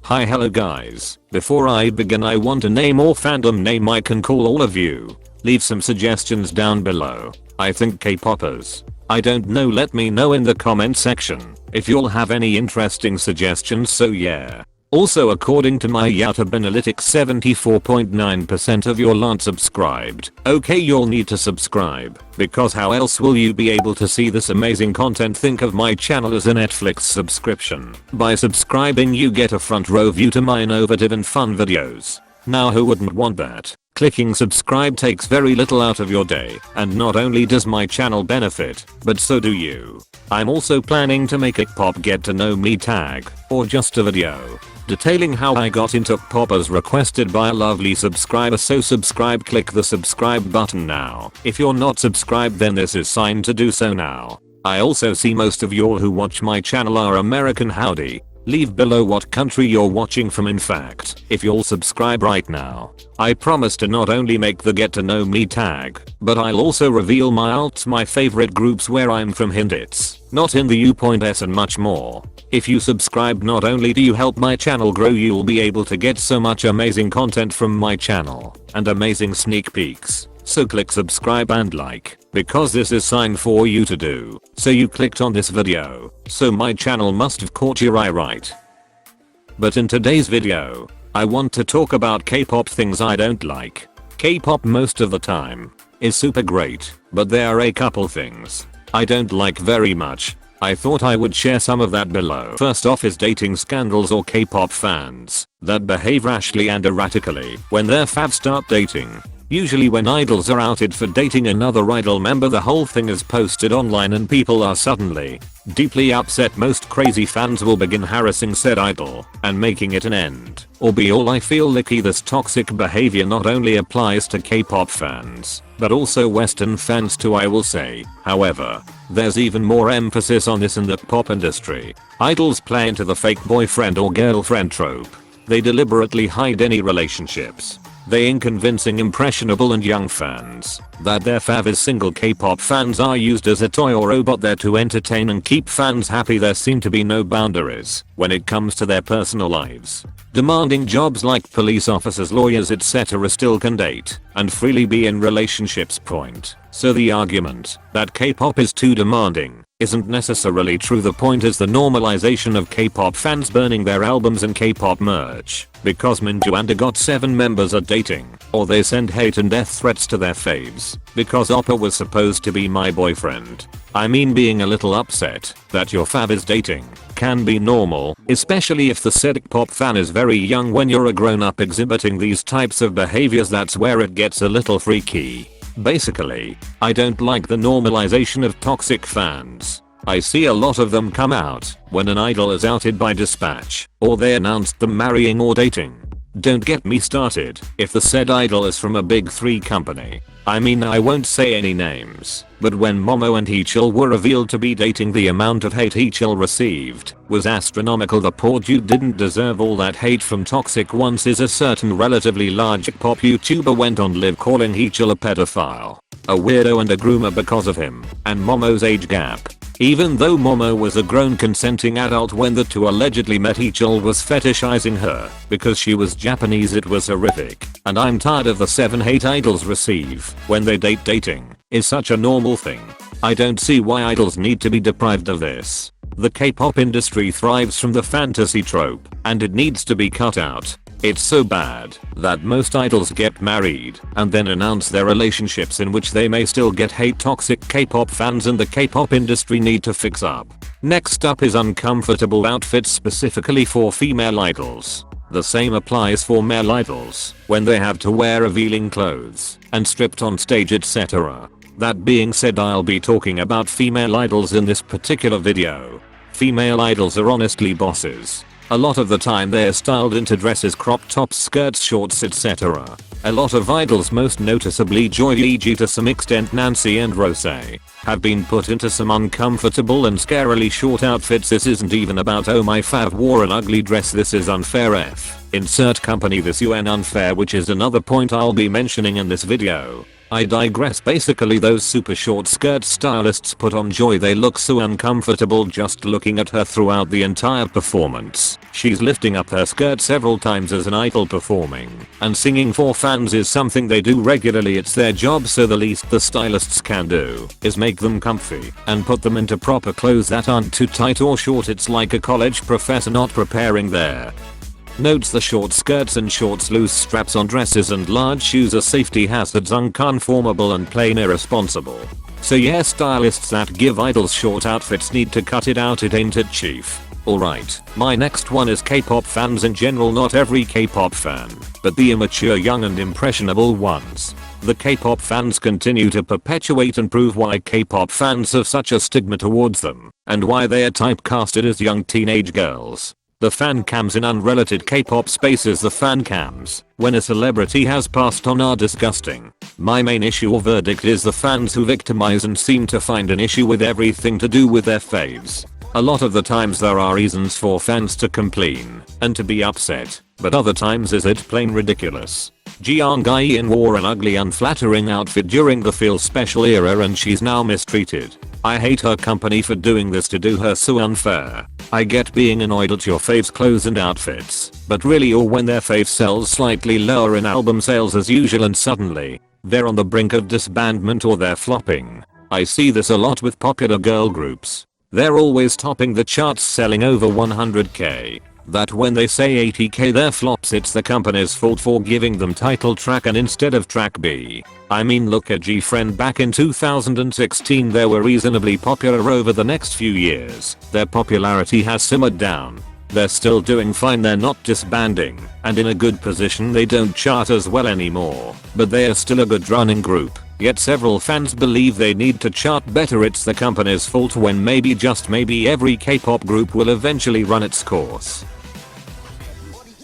Hi, hello guys. Before I begin, I want a name or fandom name I can call all of you. Leave some suggestions down below. I think K-popers. I don't know, let me know in the comment section if you'll have any interesting suggestions, so yeah. Also, according to my YouTube analytics, 74.9% of you aren't subscribed. Okay, you'll need to subscribe, because how else will you be able to see this amazing content? Think of my channel as a Netflix subscription. By subscribing you get a front row view to my innovative and fun videos. Now who wouldn't want that? Clicking subscribe takes very little out of your day, and not only does my channel benefit, but so do you. I'm also planning to make a K-pop get to know me tag, or just a video, detailing how I got into K-pop as requested by a lovely subscriber. So subscribe, click the subscribe button now. If you're not subscribed, then this is sign to do so now. I also see most of y'all who watch my channel are American. Howdy. Leave below what country you're watching from. In fact, if you'll subscribe right now, I promise to not only make the get to know me tag, but I'll also reveal my alts, my favorite groups, where I'm from, hint it's not in the U.S, and much more. If you subscribe, not only do you help my channel grow, you'll be able to get so much amazing content from my channel and amazing sneak peeks. So click subscribe and like, because this is sign for you to do. So you clicked on this video, so my channel must have caught your eye, right? But in today's video, I want to talk about K-pop things I don't like. K-pop most of the time is super great, but there are a couple things I don't like very much. I thought I would share some of that below. First off is dating scandals or K-pop fans that behave rashly and erratically when their fans start dating. Usually when idols are outed for dating another idol member, the whole thing is posted online and people are suddenly deeply upset. Most crazy fans will begin harassing said idol and making it an end or be all. I feel like this toxic behavior not only applies to K-pop fans, but also Western fans too, I will say. However, there's even more emphasis on this in the pop industry. Idols play into the fake boyfriend or girlfriend trope. They deliberately hide any relationships. They convincing impressionable and young fans that their fav is single. K-pop fans are used as a toy or robot there to entertain and keep fans happy. There seem to be no boundaries when it comes to their personal lives. Demanding jobs like police officers, lawyers, etc. still can date and freely be in relationships. So the argument that K-pop is too demanding isn't necessarily true. The point is the normalization of K-pop fans burning their albums and K-pop merch because Minju and got 7 members are dating, or they send hate and death threats to their faves because Oppa was supposed to be my boyfriend. I mean, being a little upset that your fav is dating can be normal, especially if the said K-pop fan is very young. When you're a grown-up exhibiting these types of behaviors, that's where it gets a little freaky. Basically, I don't like the normalization of toxic fans. I see a lot of them come out when an idol is outed by dispatch, or they announced them marrying or dating. Don't get me started if the said idol is from a big 3 company. I mean, I won't say any names, but when Momo and Heechul were revealed to be dating, the amount of hate Heechul received was astronomical. The poor dude didn't deserve all that hate from toxic ones. Is a certain relatively large pop YouTuber went on live calling Heechul a pedophile, a weirdo and a groomer because of him and Momo's age gap. Even though Momo was a grown consenting adult when the two allegedly met, Heechul was fetishizing her because she was Japanese. It was horrific, and I'm tired of the 7 hate idols receive when they date. Dating is such a normal thing. I don't see why idols need to be deprived of this. The K-pop industry thrives from the fantasy trope, and it needs to be cut out. It's so bad that most idols get married and then announce their relationships, in which they may still get hate. Toxic K-pop fans and the K-pop industry need to fix up. Next up is uncomfortable outfits specifically for female idols. The same applies for male idols when they have to wear revealing clothes and stripped on stage, etc. That being said, I'll be talking about female idols in this particular video. Female idols are honestly bosses. A lot of the time they're styled into dresses, crop tops, skirts, shorts, etc. A lot of idols, most noticeably Joy, e.g. to some extent Nancy and Rose, have been put into some uncomfortable and scarily short outfits. This isn't even about oh my fav wore an ugly dress. This is unfair. Insert company this un unfair, which is another point I'll be mentioning in this video. I digress. Basically those super short skirt stylists put on joy. They look so uncomfortable just looking at her throughout the entire performance. She's lifting up her skirt several times as an idol performing, and singing for fans is something they do regularly. It's their job, so the least the stylists can do is make them comfy and put them into proper clothes that aren't too tight or short. It's like a college professor not preparing their notes. The short skirts and shorts, loose straps on dresses and large shoes are safety hazards, unconformable and plain irresponsible. So yeah, stylists that give idols short outfits need to cut it out. It ain't it, chief? Alright, my next one is K-pop fans in general. Not every K-pop fan, but the immature, young and impressionable ones. The K-pop fans continue to perpetuate and prove why K-pop fans have such a stigma towards them, and why they are typecasted as young teenage girls. The fan cams in unrelated K-pop spaces. The fan cams, when a celebrity has passed on, are disgusting. My main issue or verdict is the fans who victimize and seem to find an issue with everything to do with their faves. A lot of the times there are reasons for fans to complain and to be upset, but other times is it plain ridiculous. Jeong Gi-in wore an ugly, unflattering outfit during the Feel Special era and she's now mistreated. I hate her company for doing this to do her so unfair. I get being annoyed at your fave's clothes and outfits, but really, or when their fave sells slightly lower in album sales as usual and suddenly they're on the brink of disbandment or they're flopping. I see this a lot with popular girl groups. They're always topping the charts, selling over 100k. That when they say 80k they're flops, it's the company's fault for giving them title track and instead of track B. I mean, look at G-Friend back in 2016. They were reasonably popular. Over the next few years their popularity has simmered down. They're still doing fine, they're not disbanding, and in a good position. They don't chart as well anymore, but they are still a good running group. Yet several fans believe they need to chart better. It's the company's fault when maybe, just maybe, every K-pop group will eventually run its course.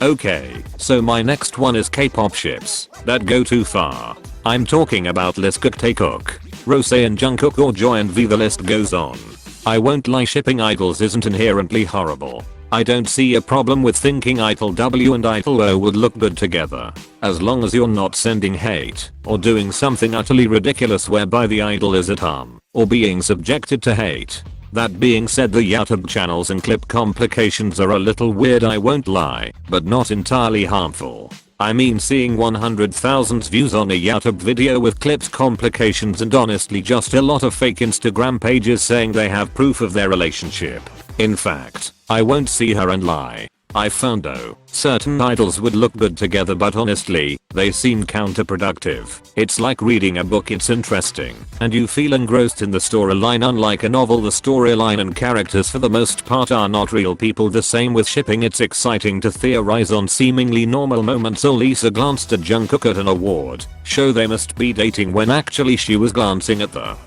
Okay, so my next one is K-pop ships that go too far. I'm talking about Lisuke, Taekook, Rose and Jungkook, or Joy and V. The list goes on. I won't lie, shipping idols isn't inherently horrible. I don't see a problem with thinking idol W and idol O would look good together, as long as you're not sending hate or doing something utterly ridiculous whereby the idol is at harm or being subjected to hate. That being said, the YouTube channels and clip complications are a little weird, I won't lie, but not entirely harmful. I mean, seeing 100,000 views on a YouTube video with clips complications and honestly just a lot of fake Instagram pages saying they have proof of their relationship. In fact, I won't see her and lie. I found certain idols would look good together, but honestly, they seem counterproductive. It's like reading a book, it's interesting, and you feel engrossed in the storyline. Unlike a novel, the storyline and characters for the most part are not real people. The same with shipping, it's exciting to theorize on seemingly normal moments. Oh, Lisa glanced at Jungkook at an award show. They must be dating when actually she was glancing at the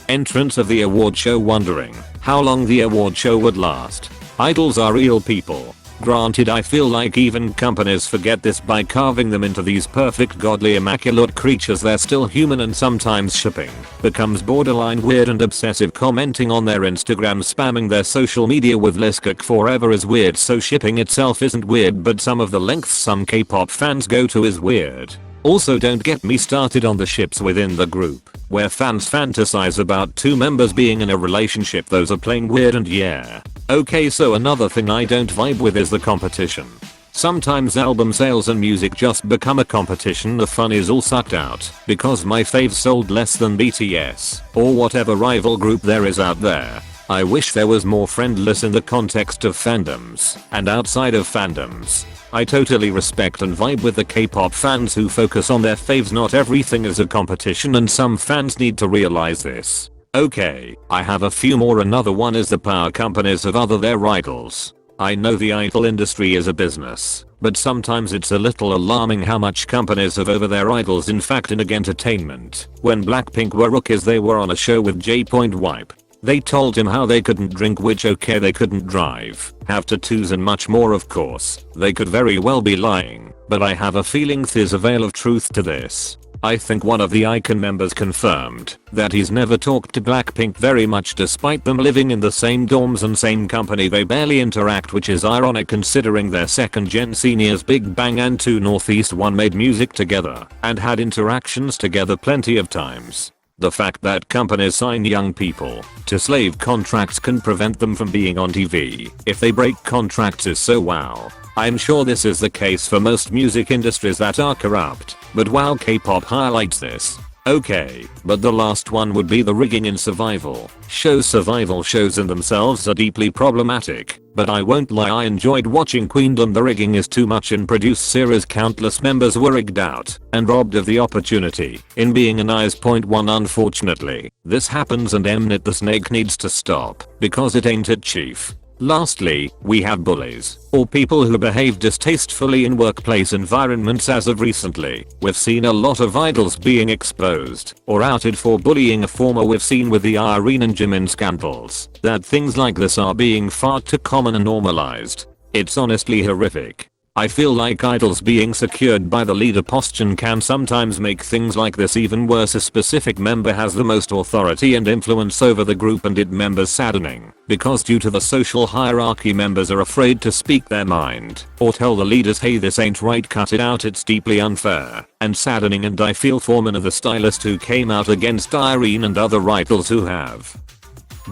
entrance of the award show, wondering how long the award show would last. Idols are real people. Granted, I feel like even companies forget this by carving them into these perfect, godly, immaculate creatures. They're still human, and sometimes shipping becomes borderline weird and obsessive. Commenting on their Instagram, spamming their social media with Lisuke forever is weird. So shipping itself isn't weird, but some of the lengths some K-pop fans go to is weird. Also, don't get me started on the ships within the group, where fans fantasize about two members being in a relationship. Those are plain weird, and yeah. Okay, so another thing I don't vibe with is the competition. Sometimes album sales and music just become a competition. The fun is all sucked out because my fave sold less than BTS or whatever rival group there is out there. I wish there was more friendliness in the context of fandoms and outside of fandoms. I totally respect and vibe with the K-pop fans who focus on their faves. Not everything is a competition, and some fans need to realize this. Okay, I have a few more. Another one is the power companies of other their idols. I know the idol industry is a business, but sometimes it's a little alarming how much companies have over their idols. In fact, in entertainment, when Blackpink were rookies, they were on a show with J.Wipe. They told him how they couldn't drink, which okay, they couldn't drive, have tattoos and much more. Of course, they could very well be lying, but I have a feeling there's a veil of truth to this. I think one of the icon members confirmed that he's never talked to Blackpink very much despite them living in the same dorms and same company they barely interact, which is ironic considering their second gen seniors Big Bang and 2 Northeast 1 made music together and had interactions together plenty of times. The fact that companies sign young people to slave contracts can prevent them from being on TV if they break contracts is so wow. I'm sure this is the case for most music industries that are corrupt, but wow, K-pop highlights this. Okay, but the last one would be the rigging in survival shows. Survival shows in themselves are deeply problematic, but I won't lie, I enjoyed watching Queendom. The rigging is too much in produced series. Countless members were rigged out and robbed of the opportunity in being a nice. Point 1 Unfortunately, this happens and Mnet the Snake needs to stop because it ain't it, chief. Lastly, we have bullies, or people who behave distastefully in workplace environments. As of recently, we've seen a lot of idols being exposed or outed for bullying a former. We've seen with the Irene and Jimin scandals that things like this are being far too common and normalized. It's honestly horrific. I feel like idols being secured by the leader position can sometimes make things like this even worse. A specific member has the most authority and influence over the group, and it members saddening because due to the social hierarchy members are afraid to speak their mind or tell the leaders, hey, this ain't right, cut it out. It's deeply unfair and saddening, and I feel for Mina the stylist who came out against Irene and other idols who have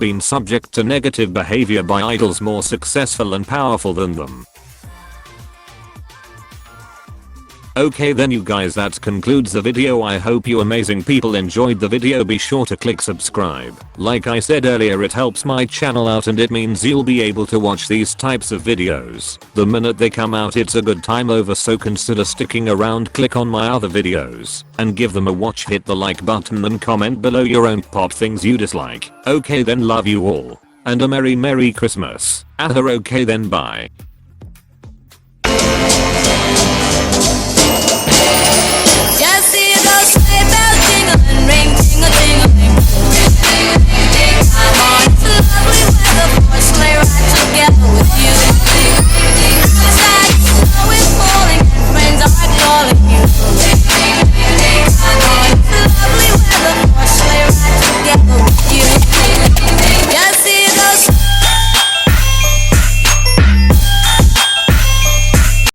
been subject to negative behavior by idols more successful and powerful than them. Okay then you guys, that concludes the video. I hope you amazing people enjoyed the video. Be sure to click subscribe. Like I said earlier, it helps my channel out and it means you'll be able to watch these types of videos the minute they come out. It's a good time over, so consider sticking around. Click on my other videos and give them a watch. Hit the like button and comment below your own pop things you dislike. Okay then, love you all and a merry Christmas. Okay then, bye.